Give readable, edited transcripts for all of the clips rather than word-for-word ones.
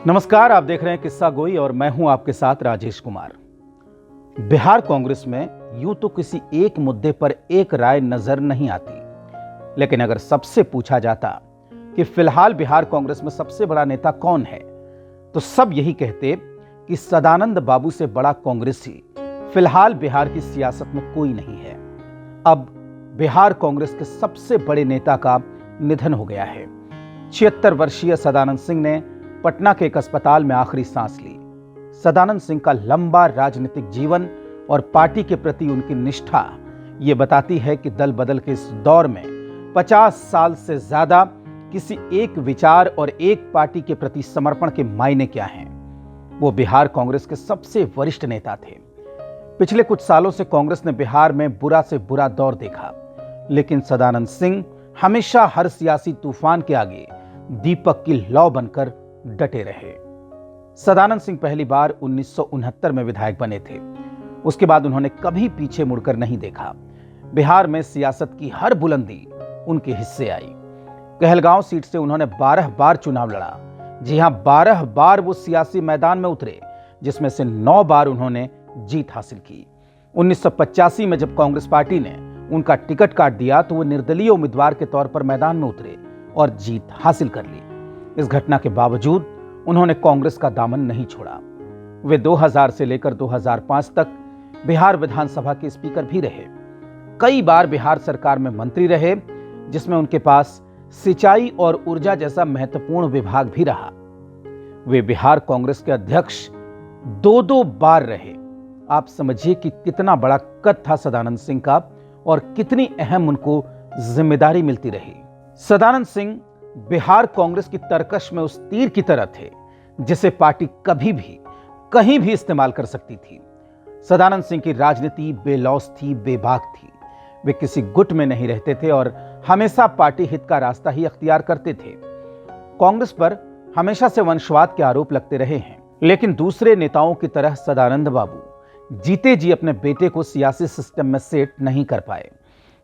नमस्कार, आप देख रहे हैं किस्सा गोई और मैं हूं आपके साथ राजेश कुमार। बिहार कांग्रेस में यूं तो किसी एक मुद्दे पर एक राय नजर नहीं आती, लेकिन अगर सबसे पूछा जाता कि फिलहाल बिहार कांग्रेस में सबसे बड़ा नेता कौन है, तो सब यही कहते कि सदानंद बाबू से बड़ा कांग्रेसी फिलहाल बिहार की सियासत में कोई नहीं है। अब बिहार कांग्रेस के सबसे बड़े नेता का निधन हो गया है। 76 वर्षीय सदानंद सिंह ने पटना के एक अस्पताल में आखिरी सांस ली। सदानंद सिंह का लंबा राजनीतिक जीवन और पार्टी के प्रति उनकी निष्ठा ये बताती है कि दल बदल के इस दौर में 50 साल से ज्यादा किसी एक विचार और एक पार्टी के प्रति समर्पण के मायने क्या हैं। वो बिहार कांग्रेस के सबसे वरिष्ठ नेता थे। पिछले कुछ सालों से कांग्रेस ने बिहार में बुरा से बुरा दौर देखा, लेकिन सदानंद सिंह हमेशा हर सियासी तूफान के आगे दीपक की लौ बनकर डटे रहे। सदानंद सिंह पहली बार 1969 में विधायक बने थे। उसके बाद उन्होंने कभी पीछे मुड़कर नहीं देखा। बिहार में सियासत की हर बुलंदी उनके हिस्से आई। कहलगांव सीट से उन्होंने 12 बार चुनाव लड़ा। जी हां, 12 बार वो सियासी मैदान में उतरे, जिसमें से 9 बार उन्होंने जीत हासिल की। 1985 में जब कांग्रेस पार्टी ने उनका टिकट काट दिया तो वो निर्दलीय उम्मीदवार के तौर पर मैदान में उतरे और जीत हासिल कर ली। इस घटना के बावजूद उन्होंने कांग्रेस का दामन नहीं छोड़ा। वे 2000 से लेकर 2005 तक बिहार विधानसभा के स्पीकर भी रहे। कई बार बिहार सरकार में मंत्री रहे, जिसमें उनके पास सिंचाई और ऊर्जा जैसा महत्वपूर्ण विभाग भी रहा। वे बिहार कांग्रेस के अध्यक्ष 2 बार रहे। आप समझिए कि कितना बड़ा कद था सदानंद सिंह का और कितनी अहम उनको जिम्मेदारी मिलती रही। सदानंद सिंह बिहार कांग्रेस की तरकश में उस तीर की तरह थे जिसे पार्टी कभी भी कहीं भी इस्तेमाल कर सकती थी। सदानंद सिंह की राजनीति बेलौस थी, बेबाक थी। वे किसी गुट में नहीं रहते थे और हमेशा पार्टी हित का रास्ता ही अख्तियार करते थे। कांग्रेस पर हमेशा से वंशवाद के आरोप लगते रहे हैं, लेकिन दूसरे नेताओं की तरह सदानंद बाबू जीते जी अपने बेटे को सियासी सिस्टम में सेट नहीं कर पाए।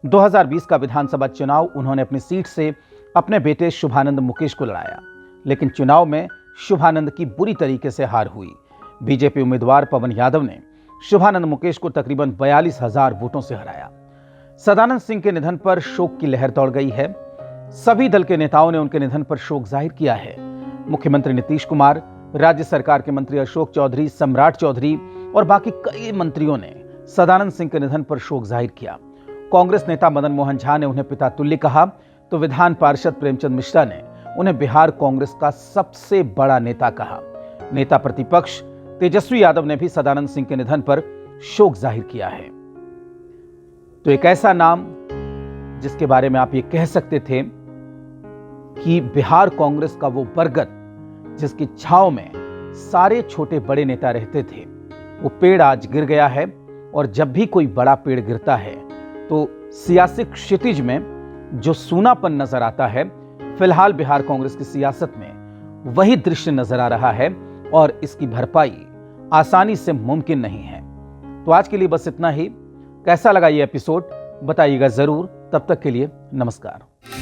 2020 का विधानसभा चुनाव उन्होंने अपनी सीट से अपने बेटे शुभानंद मुकेश को लड़ाया, लेकिन चुनाव में शुभानंद की बुरी तरीके से हार हुई। बीजेपी उम्मीदवार पवन यादव ने शुभानंद मुकेश को तकरीबन 42,000 वोटों से हराया। सदानंद सिंह के निधन पर शोक की लहर दौड़ गई है। सभी दल के नेताओं ने उनके निधन पर शोक जाहिर किया है। मुख्यमंत्री नीतीश कुमार, राज्य सरकार के मंत्री अशोक चौधरी, सम्राट चौधरी और बाकी कई मंत्रियों ने सदानंद सिंह के निधन पर शोक जाहिर किया। कांग्रेस नेता मदन मोहन झा ने उन्हें पिता तुल्य कहा, तो विधान पार्षद प्रेमचंद मिश्रा ने उन्हें बिहार कांग्रेस का सबसे बड़ा नेता कहा। नेता प्रतिपक्ष तेजस्वी यादव ने भी सदानंद सिंह के निधन पर शोक जाहिर किया है। तो एक ऐसा नाम जिसके बारे में आप ये कह सकते थे कि बिहार कांग्रेस का वो बरगद जिसकी छांव में सारे छोटे बड़े नेता रहते थे, वो पेड़ आज गिर गया है। और जब भी कोई बड़ा पेड़ गिरता है तो सियासी क्षितिज में जो सूनापन नजर आता है, फिलहाल बिहार कांग्रेस की सियासत में वही दृश्य नजर आ रहा है और इसकी भरपाई आसानी से मुमकिन नहीं है। तो आज के लिए बस इतना ही। कैसा लगा ये एपिसोड बताइएगा जरूर। तब तक के लिए नमस्कार।